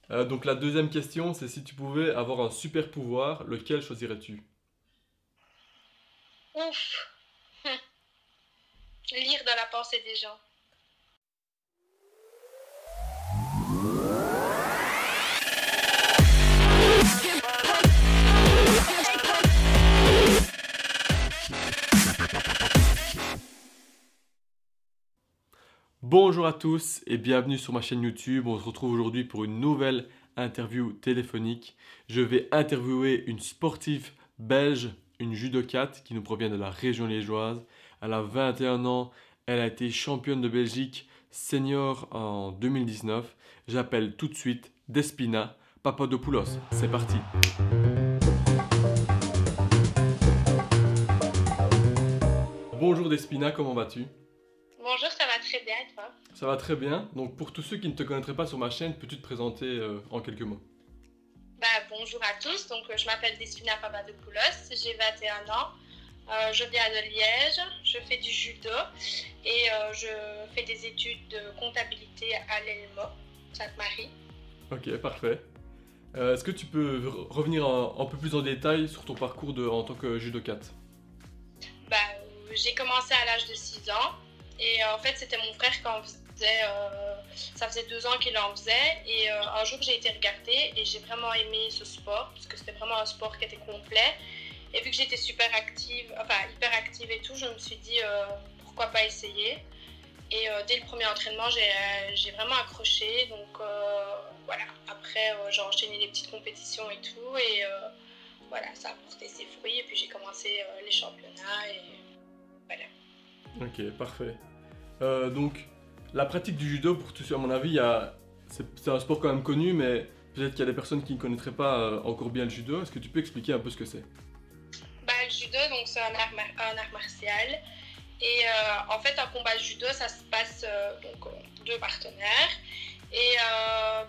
Donc la deuxième question, c'est si tu pouvais avoir un super pouvoir, lequel choisirais-tu? Ouf. Lire dans la pensée des gens. Bonjour à tous et bienvenue sur ma chaîne YouTube. On se retrouve aujourd'hui pour une nouvelle interview téléphonique. Je vais interviewer une sportive belge, une judokate qui nous provient de la région liégeoise. Elle a 21 ans, elle a été championne de Belgique senior en 2019. J'appelle tout de suite Despina Papadopoulos. C'est parti. Bonjour Despina, comment vas-tu? Bonjour, ça va très bien et toi? Ça va très bien. Donc pour tous ceux qui ne te connaîtraient pas sur ma chaîne, peux-tu te présenter en quelques mots? Bonjour à tous, je m'appelle Despina Papadopoulos, j'ai 21 ans, je viens de Liège, je fais du judo et je fais des études de comptabilité à l'ELMO, Sainte-Marie. Ok, parfait. Est-ce que tu peux revenir un peu plus en détail sur ton parcours en tant que judokate? J'ai commencé à l'âge de 6 ans et en fait c'était mon frère qui en faisait, ça faisait 2 ans qu'il en faisait et un jour j'ai été regarder et j'ai vraiment aimé ce sport parce que c'était vraiment un sport qui était complet et vu que j'étais super active, enfin hyper active et tout, je me suis dit pourquoi pas essayer et dès le premier entraînement j'ai vraiment accroché donc voilà, après j'ai enchaîné les petites compétitions et tout et voilà, ça a porté ses fruits et puis j'ai commencé les championnats et voilà. Ok, parfait. Donc, la pratique du judo, pour tous, à mon avis, c'est un sport quand même connu, mais peut-être qu'il y a des personnes qui ne connaîtraient pas encore bien le judo. Est-ce que tu peux expliquer un peu ce que c'est? Le judo, donc c'est un art martial. Et en fait, un combat de judo, ça se passe deux partenaires. Et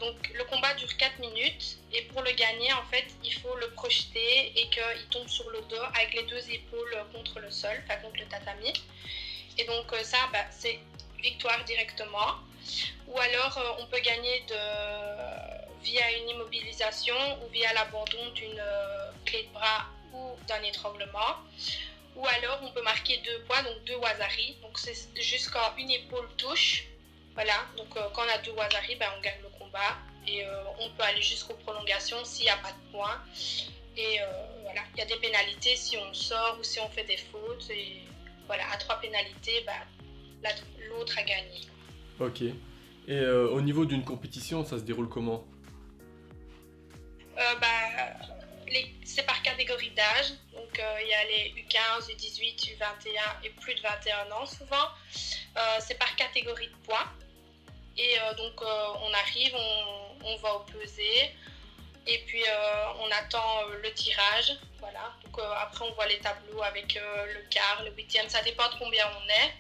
donc le combat dure 4 minutes. Et pour le gagner, en fait, il faut le projeter et qu'il tombe sur le dos avec les deux épaules contre le sol, enfin contre le tatami. Et donc ça, c'est victoire directement. Ou alors on peut gagner via une immobilisation ou via l'abandon d'une clé de bras ou d'un étranglement. Ou alors on peut marquer 2 points, donc 2 wasaris. Donc c'est juste quand une épaule touche. Voilà, donc quand on a 2 wasaris, on gagne le combat. Et on peut aller jusqu'aux prolongations s'il n'y a pas de points. Et voilà, il y a des pénalités si on sort ou si on fait des fautes. Et voilà, à 3 pénalités, l'autre a gagné. Ok. Et au niveau d'une compétition, ça se déroule comment? C'est par catégorie d'âge. Donc il y a les U15, U18, U21 et plus de 21 ans souvent. C'est par catégorie de poids. Et on arrive, on va au pesée. Et puis on attend le tirage. Voilà. Donc après on voit les tableaux avec le quart, le huitième. Ça dépend de combien on est.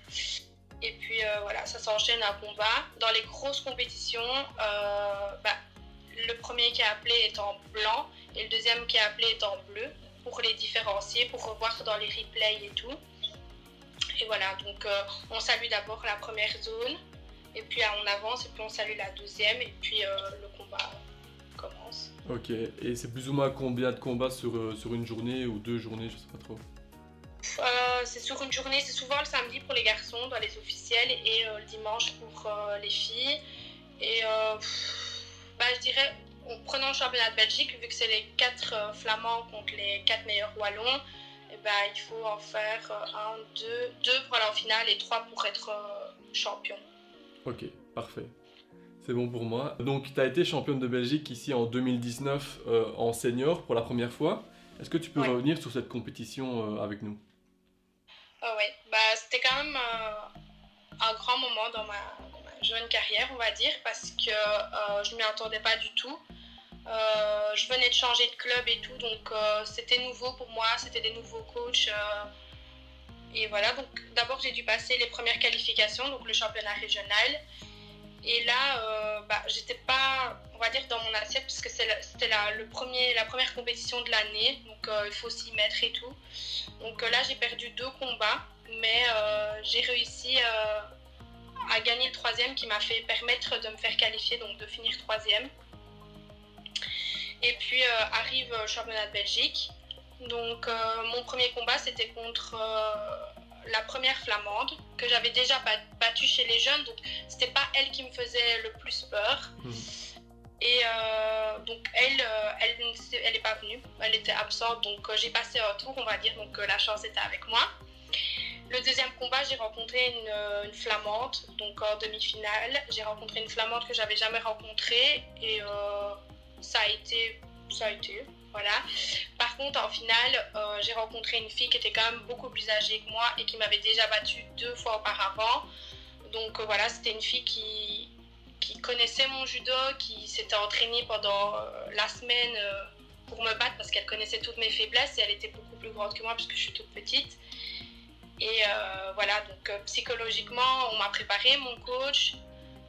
Et puis voilà, ça s'enchaîne à combat. Dans les grosses compétitions, le premier qui est appelé est en blanc et le deuxième qui est appelé est en bleu pour les différencier, pour revoir dans les replays et tout. Et voilà, donc on salue d'abord la première zone et puis on avance et puis on salue la deuxième et puis le combat commence. Ok. Et c'est plus ou moins combien de combats sur une journée ou 2 journées, je sais pas trop. C'est sur une journée, c'est souvent le samedi pour les garçons dans les officiels et le dimanche pour les filles. Et je dirais, en prenant le championnat de Belgique, vu que c'est les 4 flamands contre les 4 meilleurs wallons, il faut en faire 1, 2 pour aller en finale et 3 pour être champion. Ok, parfait. C'est bon pour moi. Donc, tu as été championne de Belgique ici en 2019 en senior pour la première fois. Est-ce que tu peux Ouais. revenir sur cette compétition avec nous? Ouais. C'était quand même un grand moment dans ma jeune carrière, on va dire, parce que je ne m'y attendais pas du tout. Je venais de changer de club et tout, donc c'était nouveau pour moi, c'était des nouveaux coachs. Et voilà, donc d'abord j'ai dû passer les premières qualifications, donc le championnat régional. Et là, j'étais pas, on va dire, dans mon assiette, parce que c'était la première compétition de l'année, donc il faut s'y mettre et tout. Donc là, j'ai perdu 2 combats, mais j'ai réussi à gagner le troisième qui m'a fait permettre de me faire qualifier, donc de finir troisième. Et puis arrive le championnat de Belgique. Donc mon premier combat c'était contre la première flamande que j'avais déjà battue chez les jeunes, donc c'était pas elle qui me faisait le plus peur. Et donc elle est pas venue, elle était absente, donc j'ai passé un tour on va dire, donc la chance était avec moi. Le deuxième combat, j'ai rencontré une flamande, donc en demi-finale. J'ai rencontré une flamande que j'avais jamais rencontrée et ça a été, voilà. Par contre, en finale, j'ai rencontré une fille qui était quand même beaucoup plus âgée que moi et qui m'avait déjà battue 2 fois auparavant. Donc voilà, c'était une fille qui connaissait mon judo, qui s'était entraînée pendant la semaine pour me battre parce qu'elle connaissait toutes mes faiblesses et elle était beaucoup plus grande que moi parce que je suis toute petite. Et voilà, donc psychologiquement, on m'a préparé, mon coach,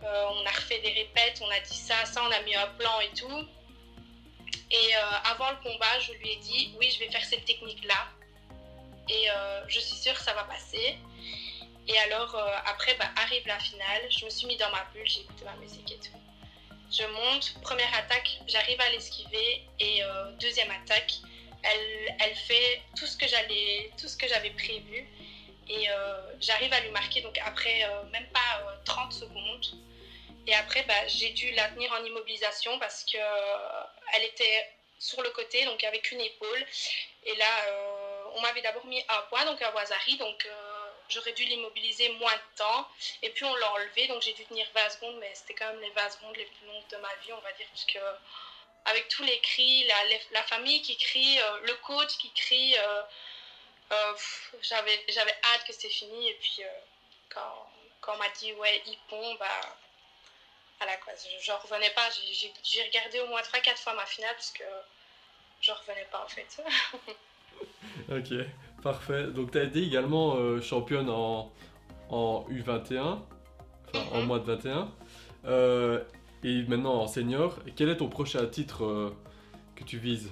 on a refait des répètes, on a dit ça, on a mis un plan et tout. Et avant le combat, je lui ai dit, oui, je vais faire cette technique-là. Et je suis sûre que ça va passer. Et alors, après, arrive la finale, je me suis mis dans ma bulle, j'ai écouté ma musique et tout. Je monte, première attaque, j'arrive à l'esquiver. Et deuxième attaque, elle fait tout ce que j'avais prévu. Et j'arrive à lui marquer, donc après même pas 30 secondes. Et après, j'ai dû la tenir en immobilisation parce qu'elle était sur le côté, donc avec une épaule. Et là, on m'avait d'abord mis un poids, donc un wazari, donc j'aurais dû l'immobiliser moins de temps. Et puis on l'a enlevé, donc j'ai dû tenir 20 secondes, mais c'était quand même les 20 secondes les plus longues de ma vie, on va dire, parce que avec tous les cris, la famille qui crie, le coach qui crie... j'avais hâte que c'est fini et puis quand on m'a dit ouais Ippon, voilà quoi, j'en revenais pas, j'ai regardé au moins 3-4 fois ma finale parce que j'en revenais pas en fait. Ok, parfait. Donc tu as été également championne en U21, enfin en moins de 21, et maintenant en senior. Quel est ton prochain titre que tu vises?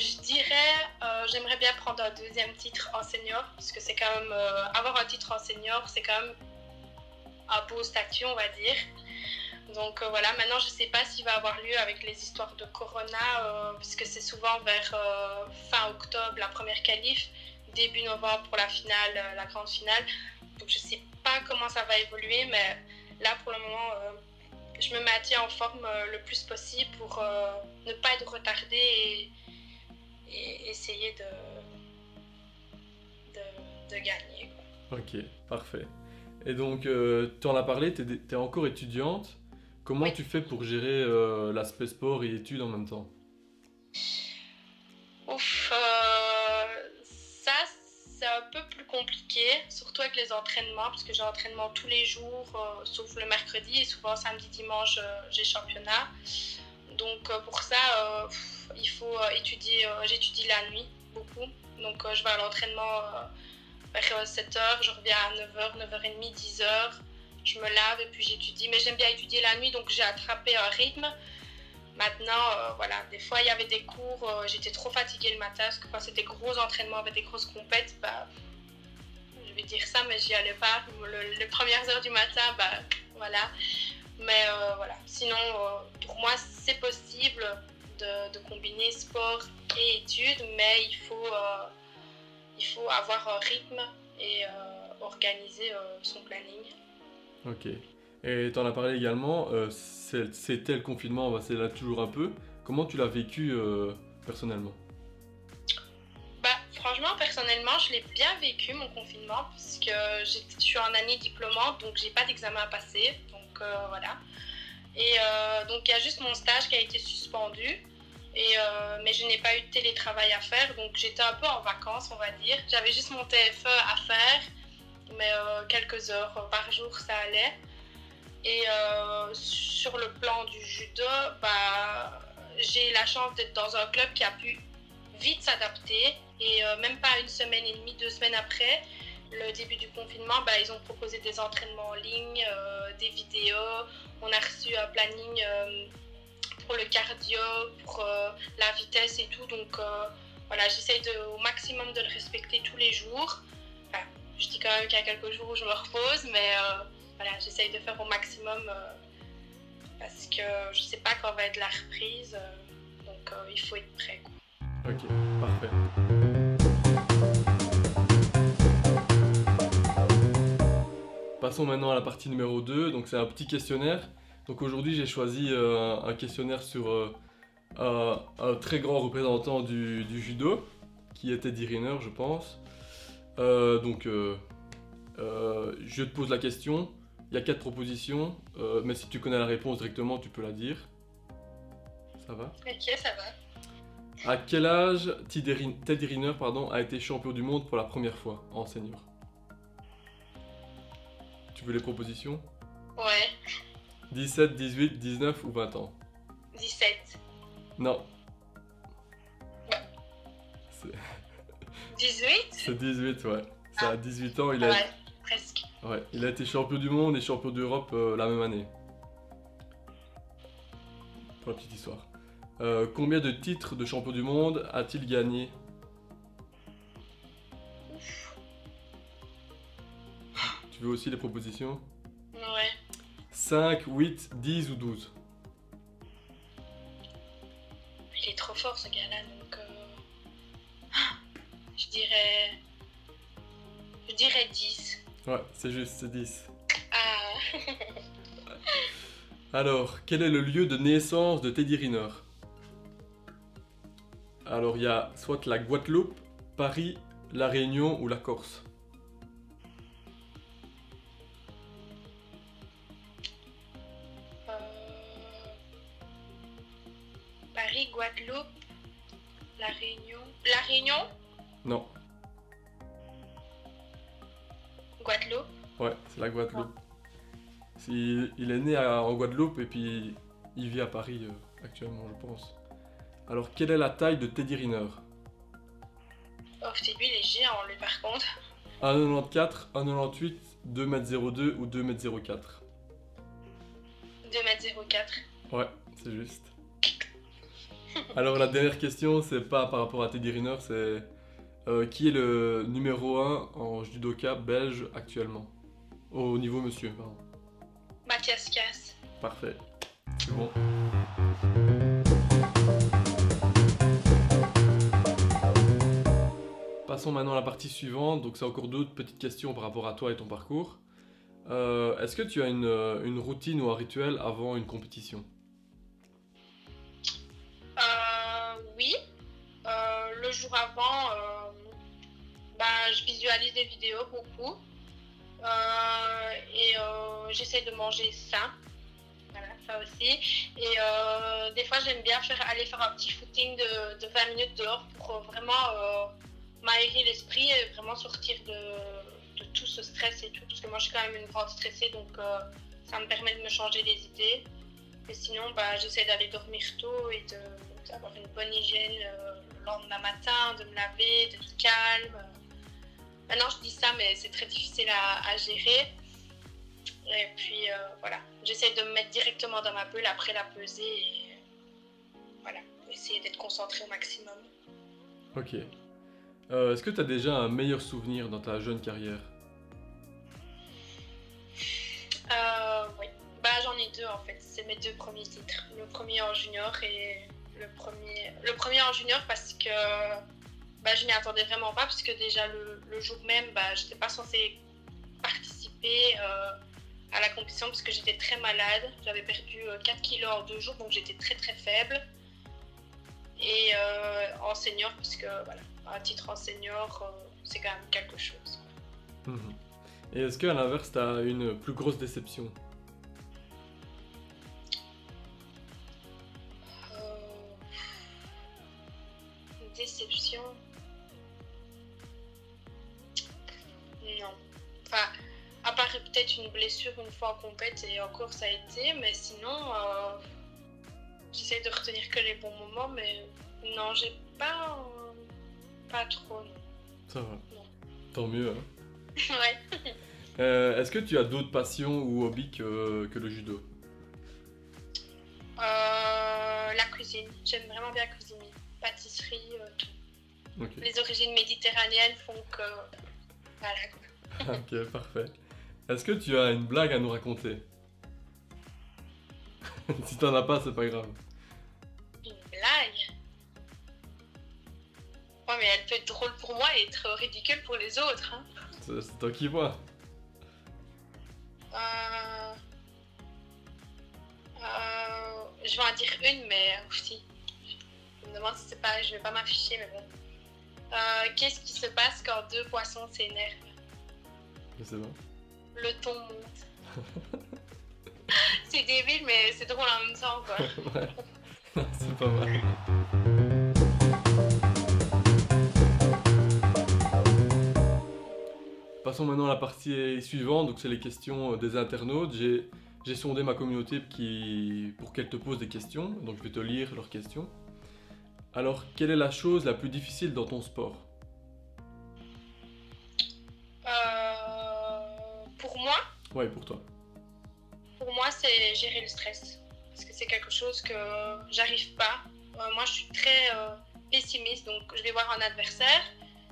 Je dirais, j'aimerais bien prendre un deuxième titre en senior, parce que c'est quand même, avoir un titre en senior, c'est quand même un beau statut, on va dire. Donc voilà, maintenant je sais pas s'il va avoir lieu avec les histoires de Corona, puisque c'est souvent vers fin octobre la première qualif, début novembre pour la finale, la grande finale. Donc je sais pas comment ça va évoluer, mais là pour le moment... je me maintiens en forme le plus possible pour ne pas être retardée et essayer de gagner, quoi. Ok, parfait. Et donc, tu en as parlé, tu es encore étudiante. Comment Oui. tu fais pour gérer l'aspect sport et études en même temps? Ouf, ça c'est un peu plus compliqué, surtout avec les entraînements, parce que j'ai entraînement tous les jours, sauf le mercredi, et souvent samedi, dimanche, j'ai championnat. Donc pour ça, il faut étudier, j'étudie la nuit beaucoup, donc je vais à l'entraînement vers 7h, je reviens à 9h, 9h30, 10h, je me lave et puis j'étudie, mais j'aime bien étudier la nuit, donc j'ai attrapé un rythme. Maintenant, voilà, des fois il y avait des cours, j'étais trop fatiguée le matin, parce que quand c'était gros entraînements avec des grosses compètes, je vais dire ça, mais j'y allais pas. Les premières heures du matin, voilà. Mais voilà, sinon, pour moi, c'est possible de combiner sport et études, mais il faut avoir un rythme et organiser son planning. Ok. Et tu en as parlé également, c'était le confinement, c'est là toujours un peu. Comment tu l'as vécu personnellement? Franchement, personnellement, je l'ai bien vécu mon confinement, puisque je suis en année diplômante, donc j'ai pas d'examen à passer. Donc voilà. Et donc il y a juste mon stage qui a été suspendu. Mais je n'ai pas eu de télétravail à faire, donc j'étais un peu en vacances, on va dire. J'avais juste mon TFE à faire, mais quelques heures par jour, ça allait. Et sur le plan du judo, j'ai la chance d'être dans un club qui a pu vite s'adapter. Et même pas une semaine et demie, 2 semaines après le début du confinement, ils ont proposé des entraînements en ligne, des vidéos. On a reçu un planning pour le cardio, pour la vitesse et tout. Donc voilà, j'essaye au maximum de le respecter tous les jours. Enfin, je dis quand même qu'il y a quelques jours où je me repose, mais voilà, j'essaye de faire au maximum parce que que je sais pas quand va être la reprise, donc il faut être prêt, quoi. Ok, parfait. Passons maintenant à la partie numéro 2, donc c'est un petit questionnaire. Donc aujourd'hui j'ai choisi un questionnaire sur un très grand représentant du judo, qui était Teddy Riner je pense. Je te pose la question, il y a 4 propositions, mais si tu connais la réponse directement tu peux la dire. Ça va? Ok, ça va. À quel âge Teddy Riner a été champion du monde pour la première fois en senior? Tu veux les propositions? Ouais, 17, 18, 19 ou 20 ans? 17. Non. Bah. C'est 18? c'est 18, ouais. C'est à 18 ans, Ouais, presque. ouais, il a été champion du monde et champion d'Europe la même année. Pour la petite histoire. Combien de titres de champion du monde a-t-il gagné? Tu veux aussi les propositions? Ouais. 5, 8, 10 ou 12? Il est trop fort ce gars-là, donc je dirais 10. Ouais, c'est juste, c'est 10. Ah. Alors, quel est le lieu de naissance de Teddy Riner? Alors, il y a soit la Guadeloupe, Paris, la Réunion ou la Corse. Paris, Guadeloupe, La Réunion. La Réunion? Non, Guadeloupe. ouais, c'est la Guadeloupe. Il est né en Guadeloupe et puis il vit à Paris actuellement, je pense. Alors, quelle est la taille de Teddy Riner? Oh, c'est lui, il est géant, lui, par contre. 1,94, 1,98, 2,02 m ou 2,04 m? 2,04 m. Ouais, c'est juste. Alors, la dernière question, c'est pas par rapport à Teddy Riner, c'est qui est le numéro 1 en judoka belge actuellement? Au niveau monsieur, pardon. Mathias Casse. Parfait. C'est bon. Passons maintenant à la partie suivante. Donc, c'est encore d'autres petites questions par rapport à toi et ton parcours. Est-ce que tu as une routine ou un rituel avant une compétition? Oui. Le jour avant, je visualise des vidéos beaucoup. J'essaie de manger sain. Voilà, ça aussi. Et des fois, j'aime bien aller faire un petit footing de 20 minutes dehors pour vraiment m'aérer l'esprit et vraiment sortir de tout ce stress et tout. Parce que moi, je suis quand même une grande stressée, donc ça me permet de me changer les idées. Et sinon, j'essaie d'aller dormir tôt et d'avoir une bonne hygiène le lendemain matin, de me laver, d'être calme. Maintenant, je dis ça, mais c'est très difficile à gérer. Et puis, voilà. J'essaie de me mettre directement dans ma bulle après la pesée et voilà, essayer d'être concentrée au maximum. Ok. Est-ce que tu as déjà un meilleur souvenir dans ta jeune carrière? Oui. J'en ai deux en fait. C'est mes deux premiers titres. Le premier en junior et le premier en junior parce que je m'y attendais vraiment pas parce que déjà le jour même, j'étais pas censée participer à la compétition parce que j'étais très malade. J'avais perdu 4 kilos en 2 jours, donc j'étais très très faible. Et en senior, parce que voilà, un titre en senior, c'est quand même quelque chose. Mhm. Et est-ce qu'à l'inverse, tu as une plus grosse déception? Une déception? Non. Enfin, à part peut-être une blessure une fois en compète et encore ça a été, mais sinon, j'essaie de retenir que les bons moments, mais non, j'ai pas trop. Non. Ça va. Non. Tant mieux, hein. Ouais. Est-ce que tu as d'autres passions ou hobbies que le judo? La cuisine. J'aime vraiment bien cuisiner. Pâtisserie, tout. Ok. Les origines méditerranéennes font que... Voilà. Ok, parfait. Est-ce que tu as une blague à nous raconter? Si t'en as pas, c'est pas grave. Une blague? Ouais, mais elle peut être drôle pour moi et être ridicule pour les autres. Hein. C'est toi qui vois. Euh, je vais en dire une, mais aussi. Je me demande si c'est pas. Je vais pas m'afficher, mais bon. Qu'est-ce qui se passe quand deux poissons s'énervent? Je sais pas. Le ton monte. C'est débile, mais c'est drôle en même temps, quoi. Ouais. C'est pas mal. Passons maintenant à la partie suivante, donc c'est les questions des internautes. J'ai sondé ma communauté pour qu'elle te pose des questions, donc je vais te lire leurs questions. Alors, quelle est la chose la plus difficile dans ton sport? Pour moi, Ouais, pour toi. c'est gérer le stress. Parce que c'est quelque chose que j'arrive pas. Moi, je suis très pessimiste, donc je vais voir un adversaire.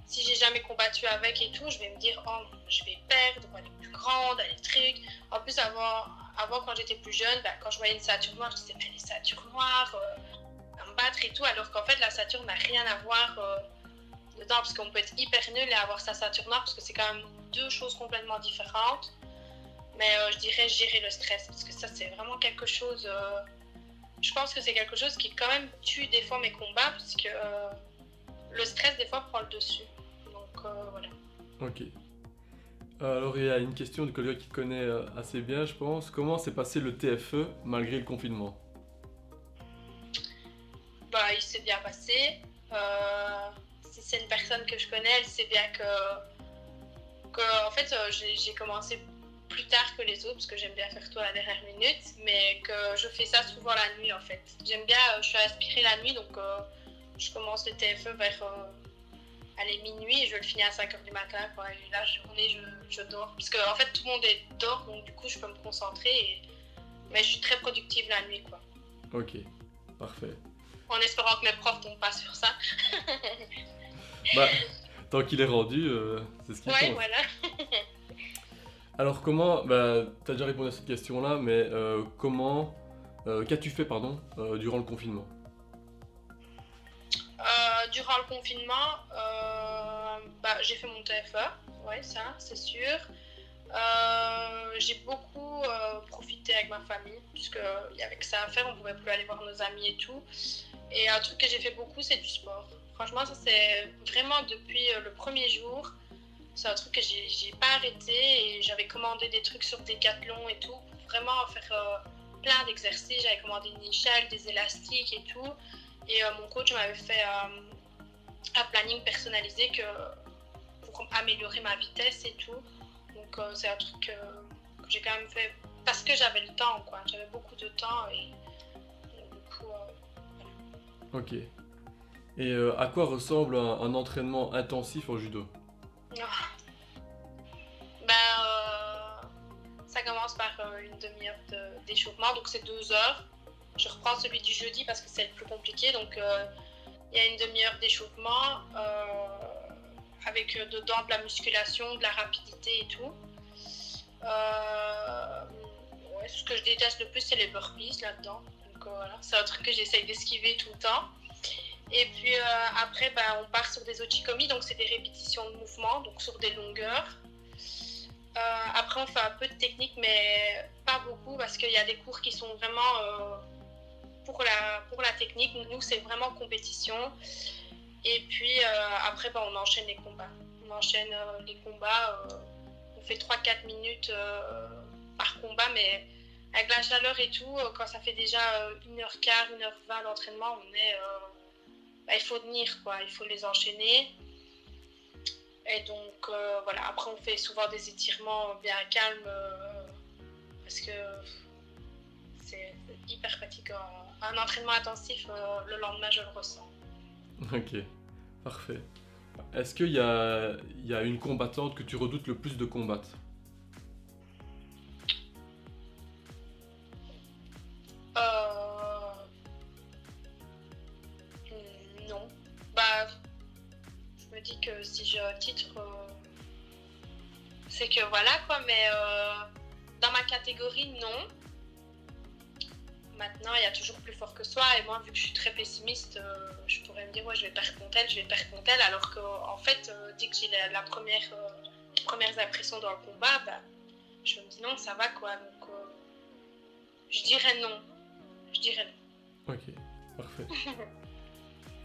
Si j'ai jamais combattu avec et tout, je vais me dire, oh, je vais perdre, elle est plus grande, elle est truc. En plus, avant quand j'étais plus jeune, quand je voyais une ceinture noire, je disais, mais les ceintures noires, à me battre et tout, alors qu'en fait, la ceinture n'a rien à voir dedans, parce qu'on peut être hyper nul et avoir sa ceinture noire, parce que c'est quand même deux choses complètement différentes. Mais je dirais gérer le stress, parce que ça, c'est vraiment quelque chose. Je pense que c'est quelque chose qui, quand même, tue des fois mes combats, parce que le stress, des fois, prend le dessus. Donc, voilà. Ok. Alors, il y a une question de quelqu'un qui te connaît assez bien, je pense. Comment s'est passé le TFE malgré le confinement? Il s'est bien passé. Si c'est une personne que je connais, elle sait bien que en fait, j'ai commencé plus tard que les autres, parce que j'aime bien faire tout à la dernière minute, mais que je fais ça souvent la nuit, en fait. J'aime bien, je suis inspirée la nuit, donc je commence le TFE vers minuit et je le finis à 5h du matin, quoi. Et là, je dors. Parce que, en fait, tout le monde dort, donc du coup, je peux me concentrer. Mais je suis très productive la nuit, quoi. Ok, parfait. En espérant que les profs tombent pas sur ça. Tant qu'il est rendu, c'est ce qui compte. Ouais, voilà. Alors comment, t'as déjà répondu à cette question-là, mais qu'as-tu fait, durant le confinement? Durant le confinement, j'ai fait mon TFE, ouais, ça, c'est sûr. J'ai beaucoup profité avec ma famille, puisqu'il y avait que ça à faire, on pouvait plus aller voir nos amis et tout. Et un truc que j'ai fait beaucoup, c'est du sport. Franchement, ça c'est vraiment depuis le premier jour. C'est un truc que j'ai pas arrêté et j'avais commandé des trucs sur Decathlon et tout pour vraiment faire plein d'exercices. J'avais commandé une échelle, des élastiques et tout. Et mon coach m'avait fait un planning personnalisé pour améliorer ma vitesse et tout. Donc c'est un truc que j'ai quand même fait parce que j'avais le temps, quoi. J'avais beaucoup de temps et du coup, voilà. Ok. Et à quoi ressemble un entraînement intensif en judo? Ça commence par une demi-heure d'échauffement, donc c'est 2 heures. Je reprends celui du jeudi parce que c'est le plus compliqué, donc il y a une demi-heure d'échauffement avec dedans de la musculation, de la rapidité et tout. Ce que je déteste le plus, c'est les burpees là-dedans. Donc voilà, c'est un truc que j'essaye d'esquiver tout le temps. Et puis après, on part sur des ochikomi, donc c'est des répétitions de mouvements, donc sur des longueurs. Après, on fait un peu de technique, mais pas beaucoup, parce qu'il y a des cours qui sont vraiment pour la technique. Nous, c'est vraiment compétition. Et puis après, on enchaîne les combats. On enchaîne les combats. On fait 3-4 minutes par combat, mais avec la chaleur et tout, quand ça fait déjà 1h15, 1h20 d'entraînement, il faut tenir, quoi. Il faut les enchaîner. Et donc, voilà. Après, on fait souvent des étirements bien calmes parce que c'est hyper fatigant. Un entraînement intensif, le lendemain, je le ressens. Ok, parfait. Est-ce qu'il y a une combattante que tu redoutes le plus de combattre? Non. Je me dis que si j'ai un titre, c'est que voilà, quoi. Mais dans ma catégorie, non. maintenant, il y a toujours plus fort que soi. Et moi, vu que je suis très pessimiste, je pourrais me dire, ouais, je vais perdre contre elle, je vais perdre contre elle. Alors qu'en fait, dès que j'ai les premières impressions dans le combat, bah, je me dis non, ça va quoi. Donc, je dirais non. Je dirais non. Ok, parfait.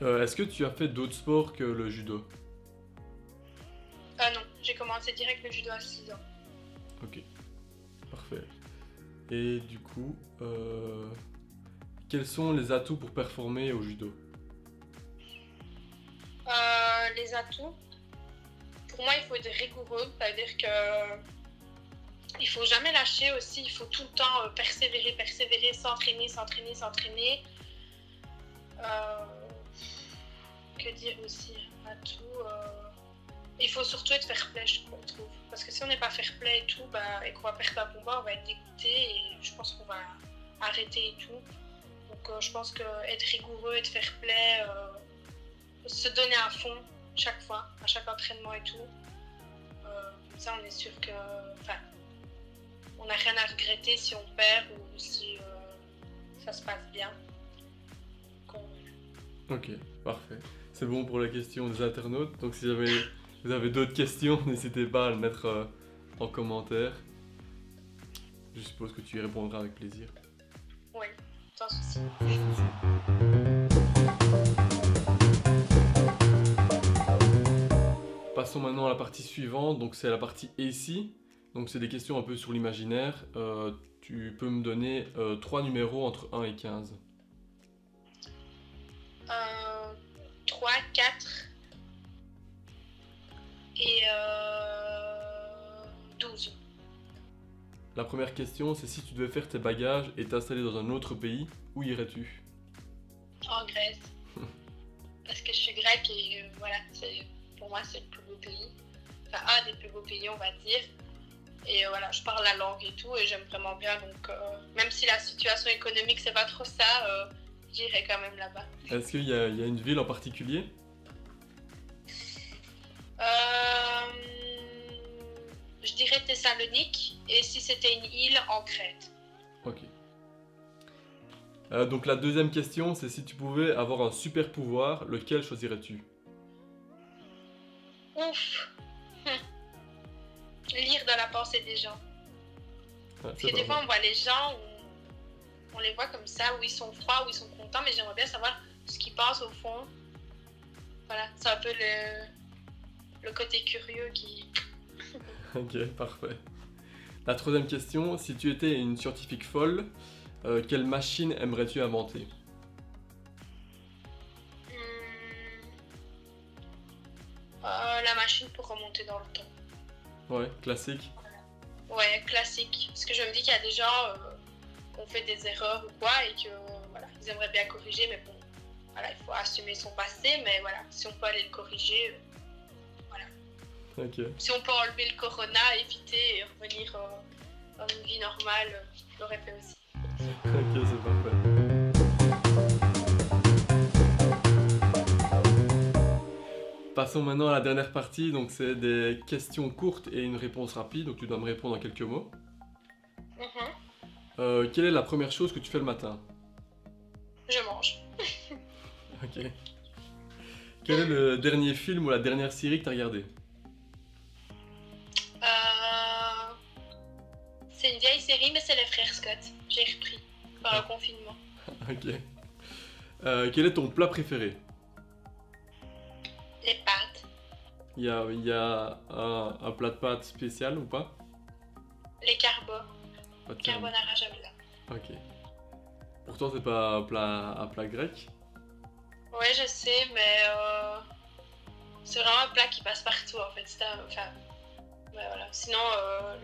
Est-ce que tu as fait d'autres sports que le judo? Non, j'ai commencé direct le judo à 6 ans. Ok, parfait. Et du coup, quels sont les atouts pour performer au judo? Les atouts, pour moi, il faut être rigoureux. Ça veut dire que il faut jamais lâcher aussi. Il faut tout le temps persévérer, s'entraîner. Que dire aussi? Atout. Il faut surtout être fair-play, je trouve. Parce que si on n'est pas fair-play et tout, et qu'on va perdre un combat, on va être dégoûté et je pense qu'on va arrêter et tout. Donc je pense qu'être rigoureux, être fair-play, se donner à fond chaque fois, à chaque entraînement et tout. Comme ça, on est sûr que, on n'a rien à regretter si on perd ou si ça se passe bien. Ok, parfait. C'est bon pour la question des internautes. Donc si vous avez d'autres questions, n'hésitez pas à le mettre en commentaire. Je suppose que tu y répondras avec plaisir. Oui, sans souci. Passons maintenant à la partie suivante, donc c'est la partie ici. Donc c'est des questions un peu sur l'imaginaire. Tu peux me donner 3 numéros entre 1 et 15. 3, 4 et 12. La première question, c'est si tu devais faire tes bagages et t'installer dans un autre pays, où irais-tu? En Grèce. Parce que je suis grecque et voilà, pour moi c'est le plus beau pays. Enfin, un des plus beaux pays, on va dire. Et voilà, je parle la langue et tout et j'aime vraiment bien. Donc, même si la situation économique c'est pas trop ça, j'irai quand même là-bas. Est-ce qu'il y a une ville en particulier? Je dirais Thessalonique et si c'était une île, en Crète. Ok. Donc la deuxième question, c'est si tu pouvais avoir un super pouvoir, lequel choisirais-tu? Ouf. Lire dans la pensée des gens. Ouais, Parce que des fois on voit les gens, on les voit comme ça, où ils sont froids, où ils sont contents, mais j'aimerais bien savoir ce qu'ils pensent au fond. Voilà, c'est un peu le côté curieux qui... Ok, parfait. La troisième question, si tu étais une scientifique folle, quelle machine aimerais-tu inventer? La machine pour remonter dans le temps. Ouais, classique. Ouais, classique. Parce que je me dis qu'il y a des gens qui ont fait des erreurs ou quoi et que voilà, ils aimeraient bien corriger, mais bon, voilà, il faut assumer son passé, mais voilà, si on peut aller le corriger, voilà. Ok. Si on peut enlever le corona, éviter et revenir dans une vie normale, je l'aurais fait aussi. Ok, c'est parfait. Passons maintenant à la dernière partie, donc c'est des questions courtes et une réponse rapide, donc tu dois me répondre en quelques mots. Quelle est la première chose que tu fais le matin? Je mange. Ok. Quel est le dernier film ou la dernière série que tu as regardé? C'est une vieille série, mais c'est les frères Scott. J'ai repris par le confinement. Ok. Quel est ton plat préféré? Les pâtes. Il y a un plat de pâtes spécial ou pas? Les carbos. Pas de Carbonara, j'aime bien. Ok. Pourtant, c'est pas un plat grec? Ouais, je sais, mais c'est vraiment un plat qui passe partout en fait. Ouais, voilà. Sinon,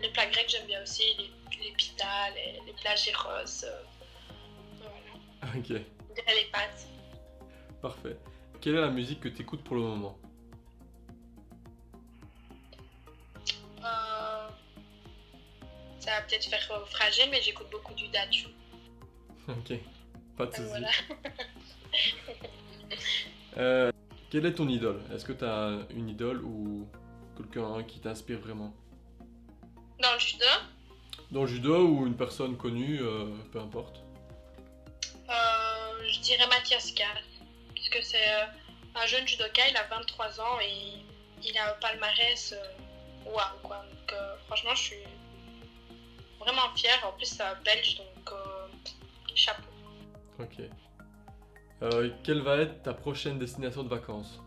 les plats grecs, j'aime bien aussi. Les pitas, les plats gyros. Voilà. Ok, Les pâtes. parfait. Quelle est la musique que tu écoutes pour le moment? Ça va peut-être faire frager, mais j'écoute beaucoup du Dadju. Ok, pas de soucis. Voilà. Quelle est ton idole? Est-ce que tu as une idole ou quelqu'un qui t'inspire vraiment? Dans le judo, Dans le judo ou une personne connue, peu importe. dirais Mathias Kahl, parce que c'est un jeune judoka, il a 23 ans et il a un palmarès waouh quoi. Donc franchement, je suis vraiment fière. En plus, c'est un belge, donc chapeau. Ok. Quelle va être ta prochaine destination de vacances?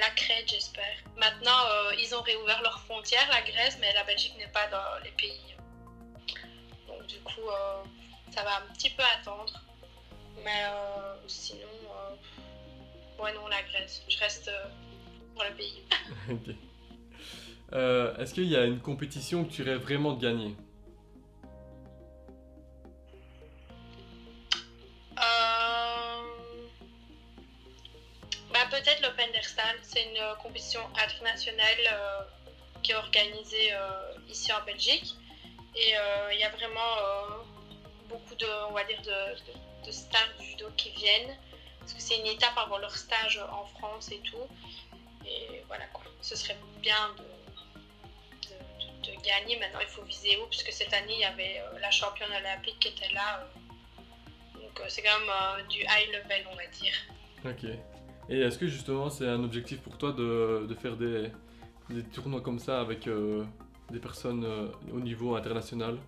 La Crète, j'espère. Maintenant, ils ont réouvert leurs frontières, la Grèce, mais la Belgique n'est pas dans les pays. Donc du coup, ça va un petit peu attendre. Mais sinon, ouais non, la Grèce. Je reste pour le pays. Ok. Est-ce qu'il y a une compétition que tu rêves vraiment de gagner? Bah, peut-être l'Open d'Erstal. C'est une compétition internationale qui est organisée ici en Belgique. Et il y a vraiment beaucoup de, on va dire, de stars du judo qui viennent. Parce que c'est une étape avant leur stage en France et tout. Et voilà quoi. Ce serait bien de gagner. Maintenant, il faut viser haut. Puisque cette année, il y avait la championne olympique qui était là. Donc c'est quand même du high level, on va dire. Ok. Et est-ce que justement c'est un objectif pour toi de faire des tournois comme ça avec des personnes au niveau international?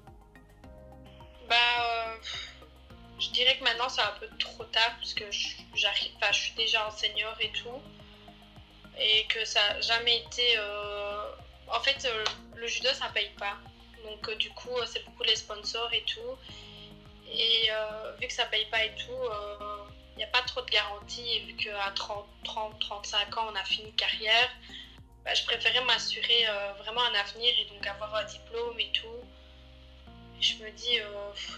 Bah, je dirais que maintenant c'est un peu trop tard parce que j'arrive, enfin, je suis déjà en senior et tout, et que ça n'a jamais été. En fait, le judo ça paye pas, donc du coup c'est beaucoup les sponsors et tout, et vu que ça paye pas et tout, il n'y a pas trop de garantie, et vu qu'à 30-35 ans on a fini carrière, bah, je préférais m'assurer vraiment un avenir et donc avoir un diplôme et tout. Je me dis,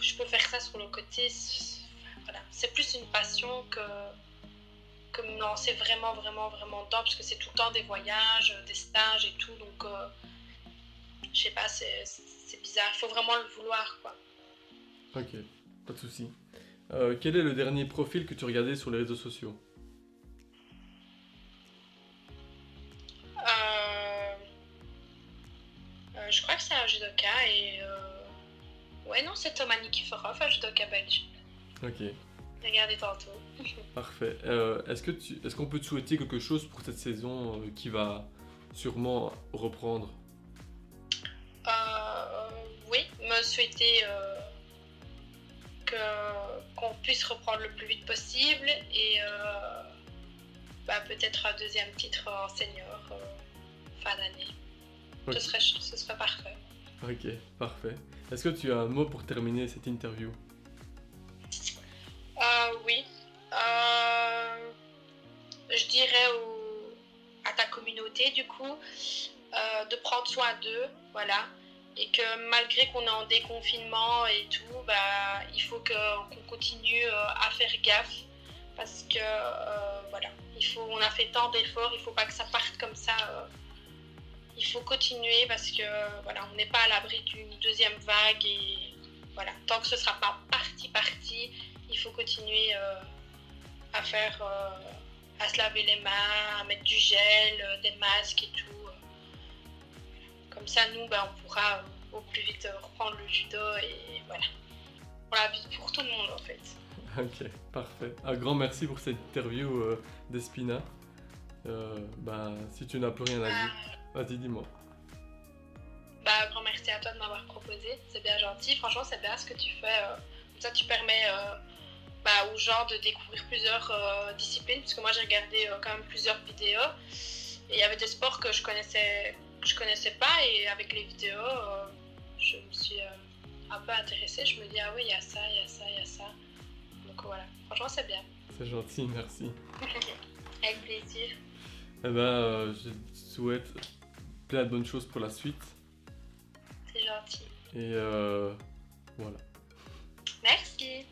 je peux faire ça sur le côté. Voilà. C'est plus une passion que me lancer vraiment, vraiment, vraiment dedans, parce que c'est tout le temps des voyages, des stages et tout. Donc, je sais pas, c'est bizarre. Il faut vraiment le vouloir, quoi. Ok, pas de souci. Quel est le dernier profil que tu regardais sur les réseaux sociaux? Euh, je crois que c'est un judoka et. Ouais, non, c'est Thomas Nikiforov, un judoka belge. Ok, J'ai regardé tantôt. parfait. Est-ce qu'on peut te souhaiter quelque chose pour cette saison qui va sûrement reprendre? Oui, me souhaiter qu'on puisse reprendre le plus vite possible et bah, peut-être un deuxième titre en senior fin d'année. Ok. Ce serait parfait. Ok, parfait. Est-ce que tu as un mot pour terminer cette interview? Oui. Je dirais à ta communauté du coup de prendre soin d'eux, voilà. Et que malgré qu'on est en déconfinement et tout, bah, il faut qu'on continue à faire gaffe parce que voilà, on a fait tant d'efforts, il ne faut pas que ça parte comme ça. Il faut continuer parce que voilà, on n'est pas à l'abri d'une deuxième vague et voilà, tant que ce ne sera pas parti, il faut continuer à faire, à se laver les mains, à mettre du gel, des masques et tout. Comme ça, nous, bah, on pourra au plus vite reprendre le judo et voilà. Pour la vie, pour tout le monde en fait. Ok, parfait. Un grand merci pour cette interview d'Espina. Bah, si tu n'as plus rien à dire, vas-y, dis-moi. Bah, grand merci à toi de m'avoir proposé. C'est bien gentil. Franchement, c'est bien ce que tu fais. Comme ça, tu permets bah, aux gens de découvrir plusieurs disciplines. Parce que moi, j'ai regardé quand même plusieurs vidéos. Et il y avait des sports que je connaissais pas. Et avec les vidéos, je me suis un peu intéressée. Je me dis, ah oui, il y a ça, il y a ça, il y a ça. Donc voilà. Franchement, c'est bien. C'est gentil, merci. Avec plaisir. Eh ben, je te souhaite plein de bonnes choses pour la suite. C'est gentil. Et voilà. Merci.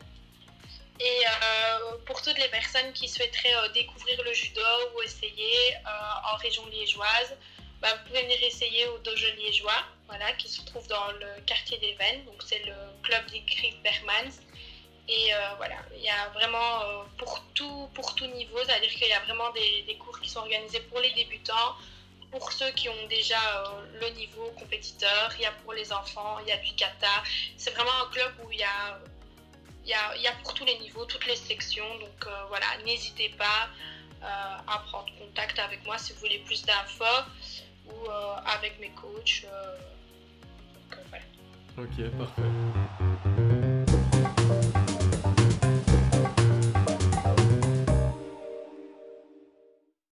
Et pour toutes les personnes qui souhaiteraient découvrir le judo ou essayer en région liégeoise, bah, vous pouvez venir essayer au dojo liégeois, voilà, qui se trouve dans le quartier des Vennes. Donc c'est le club d'Ingrid Bermans. Et voilà, il y a vraiment pour tout niveau, c'est-à-dire qu'il y a vraiment des cours qui sont organisés pour les débutants, pour ceux qui ont déjà le niveau compétiteur, il y a pour les enfants, il y a du kata. C'est vraiment un club où il y a y a pour tous les niveaux, toutes les sections. Donc voilà, n'hésitez pas à prendre contact avec moi si vous voulez plus d'infos ou avec mes coachs. Donc voilà. Ok, parfait.